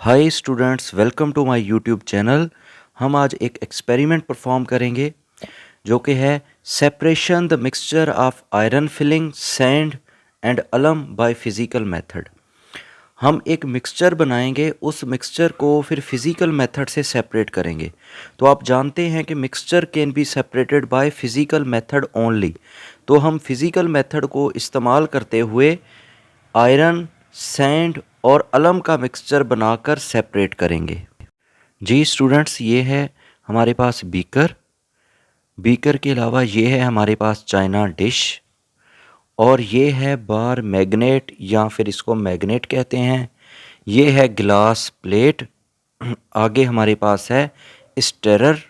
Hi students, welcome to my YouTube channel. हम आज एक एक्सपेरिमेंट परफॉर्म करेंगे जो कि है separation the mixture of iron filing sand and alum by physical method. हम एक मिक्सचर बनाएंगे, उस मिक्सचर को फिर फिज़िकल मेथड से सेपरेट करेंगे। तो आप जानते हैं कि mixture can be separated by physical method only. तो हम फिज़िकल मेथड को इस्तेमाल करते हुए आयरन, सैंड और अलम का मिक्सचर बनाकर सेपरेट करेंगे। जी स्टूडेंट्स, ये है हमारे पास बीकर। बीकर के अलावा ये है हमारे पास चाइना डिश, और ये है बार मैग्नेट या फिर इसको मैग्नेट कहते हैं। ये है ग्लास प्लेट। आगे हमारे पास है स्टेरर।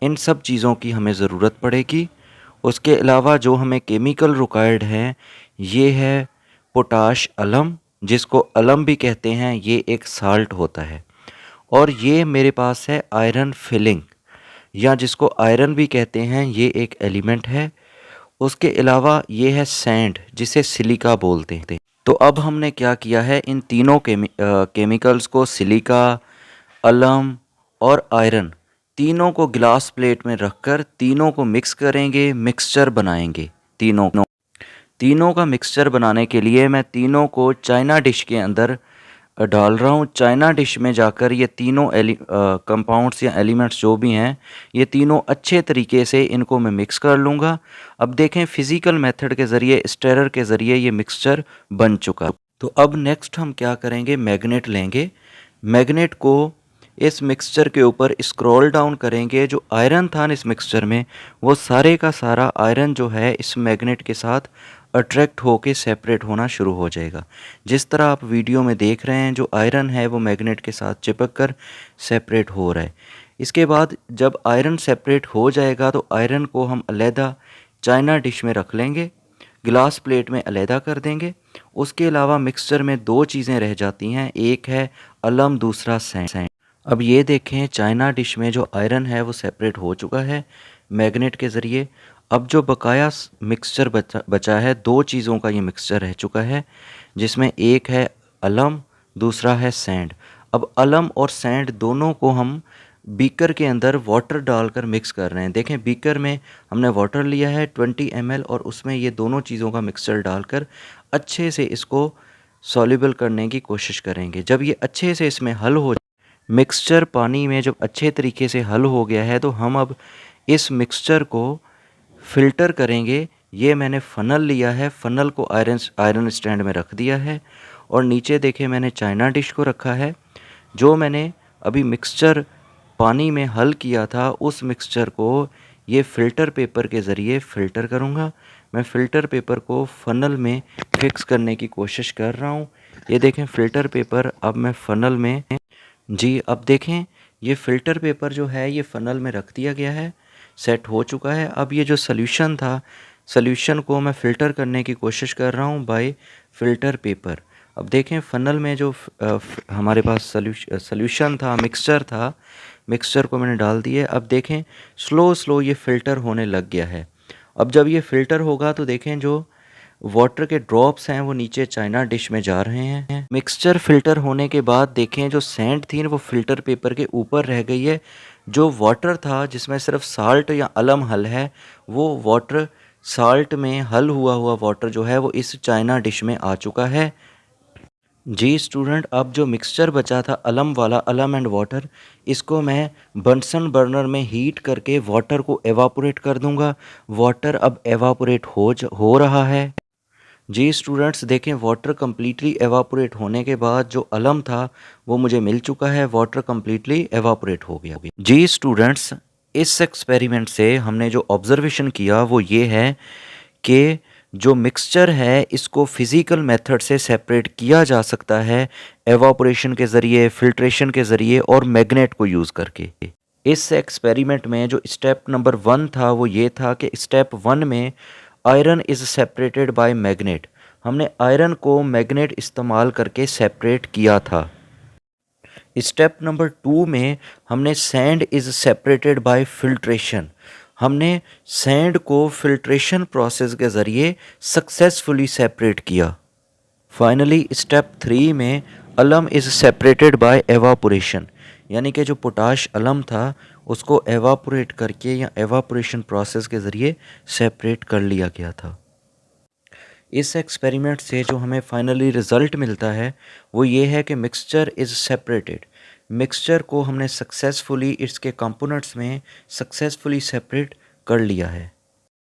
इन सब चीज़ों की हमें ज़रूरत पड़ेगी। उसके अलावा जो हमें केमिकल रिक्वायर्ड है, ये है पोटाश अलम, जिसको अलम भी कहते हैं। ये एक साल्ट होता है। और ये मेरे पास है आयरन फिलिंग, या जिसको आयरन भी कहते हैं। ये एक एलिमेंट है। उसके अलावा ये है सैंड, जिसे सिलिका बोलते हैं। तो अब हमने क्या किया है, इन तीनों केमिकल्स को, सिलिका, अलम और आयरन, तीनों को ग्लास प्लेट में रखकर तीनों को मिक्स करेंगे, मिक्सचर बनाएंगे। तीनों का मिक्सचर बनाने के लिए मैं तीनों को चाइना डिश के अंदर डाल रहा हूँ। चाइना डिश में जाकर ये तीनों कंपाउंड्स या एलिमेंट्स जो भी हैं, ये तीनों अच्छे तरीके से इनको मैं मिक्स कर लूँगा। अब देखें, फिज़िकल मेथड के ज़रिए, स्टेरर के ज़रिए ये मिक्सचर बन चुका। तो अब नेक्स्ट हम क्या करेंगे, मैग्नेट लेंगे। मैग्नेट को इस मिक्सचर के ऊपर स्क्रॉल डाउन करेंगे। जो आयरन था इस मिक्सचर में, वो सारे का सारा आयरन जो है इस मैग्नेट के साथ अट्रैक्ट होके सेपरेट होना शुरू हो जाएगा। जिस तरह आप वीडियो में देख रहे हैं, जो आयरन है वो मैग्नेट के साथ चिपक कर सेपरेट हो रहा है। इसके बाद जब आयरन सेपरेट हो जाएगा तो आयरन को हम अलहदा चाइना डिश में रख लेंगे, ग्लास प्लेट में अलहदा कर देंगे। उसके अलावा मिक्सचर में दो चीज़ें रह जाती हैं, एक है अलम, दूसरा सैंड। अब ये देखें, चाइना डिश में जो आयरन है वो सेपरेट हो चुका है मैग्नेट के ज़रिए। अब जो बकाया मिक्सचर बचा है, दो चीज़ों का ये मिक्सचर रह चुका है, जिसमें एक है अलम, दूसरा है सैंड। अब अलम और सैंड दोनों को हम बीकर के अंदर वाटर डालकर मिक्स कर रहे हैं। देखें, बीकर में हमने वाटर लिया है 20 ml, और उसमें ये दोनों चीज़ों का मिक्सचर डालकर अच्छे से इसको सॉल्युबल करने की कोशिश करेंगे। जब ये अच्छे से इसमें हल हो, मिक्सचर पानी में जब अच्छे तरीके से हल हो गया है, तो हम अब इस मिक्सचर को फ़िल्टर करेंगे। ये मैंने फ़नल लिया है, फ़नल को आयरन स्टैंड में रख दिया है, और नीचे देखें मैंने चाइना डिश को रखा है। जो मैंने अभी मिक्सचर पानी में हल किया था, उस मिक्सचर को ये फ़िल्टर पेपर के ज़रिए फ़िल्टर करूँगा। मैं फ़िल्टर पेपर को फ़नल में फिक्स करने की कोशिश कर रहा हूँ। ये देखें, फ़िल्टर पेपर अब मैं फ़नल में, जी अब देखें, ये फ़िल्टर पेपर जो है ये फ़नल में रख दिया गया है, सेट हो चुका है। अब ये जो सॉल्यूशन था, सॉल्यूशन को मैं फ़िल्टर करने की कोशिश कर रहा हूँ बाय फ़िल्टर पेपर। अब देखें, फ़नल में जो हमारे पास सॉल्यूशन था, मिक्सचर था, मिक्सचर को मैंने डाल दिया। अब देखें, स्लो स्लो ये फ़िल्टर होने लग गया है। अब जब ये फ़िल्टर होगा तो देखें, जो वाटर के ड्रॉप्स हैं वो नीचे चाइना डिश में जा रहे हैं। मिक्सचर फ़िल्टर होने के बाद देखें, जो सैंड थी वो फ़िल्टर पेपर के ऊपर रह गई है। जो वाटर था जिसमें सिर्फ साल्ट या अलम हल है, वो वाटर, साल्ट में हल हुआ हुआ वाटर जो है वो इस चाइना डिश में आ चुका है। जी स्टूडेंट, अब जो मिक्सचर बचा था अलम वाला, अलम एंड वाटर, इसको मैं बंसन बर्नर में हीट करके वाटर को एवापोरेट कर दूंगा। वाटर अब एवापोरेट हो रहा है। जी स्टूडेंट्स, देखें, वाटर कम्प्लीटली एवापोरेट होने के बाद जो अलम था वो मुझे मिल चुका है। वाटर कम्प्लीटली एवापोरेट हो गया। जी स्टूडेंट्स, इस एक्सपेरिमेंट से हमने जो ऑब्जर्वेशन किया वो ये है कि जो मिक्सचर है इसको फिज़िकल मेथड से सेपरेट किया जा सकता है, एवापोरेशन के ज़रिए, फिल्ट्रेशन के ज़रिए और मैग्नेट को यूज़ करके। इस एक्सपेरिमेंट में जो स्टेप नंबर 1 था वो ये था कि स्टेप 1 में iron is separated by magnet. हमने आयरन को मैग्नेट इस्तेमाल करके सेपरेट किया था। स्टेप नंबर 2 में हमने sand is separated by filtration. हमने सैंड को फिल्ट्रेशन प्रोसेस के ज़रिए सक्सेसफुली सेपरेट किया। फाइनली स्टेप 3 में अलम इज़ सेपरेटेड बाय एवापोरेशन, यानी कि जो पोटाश अलम था उसको एवापोरेट करके या एवापोरेशन प्रोसेस के ज़रिए सेपरेट कर लिया गया था। इस एक्सपेरिमेंट से जो हमें फाइनली रिज़ल्ट मिलता है वो ये है कि मिक्सचर इज़ सेपरेटेड। मिक्सचर को हमने सक्सेसफुली इसके कंपोनेंट्स में सक्सेसफुली सेपरेट कर लिया है।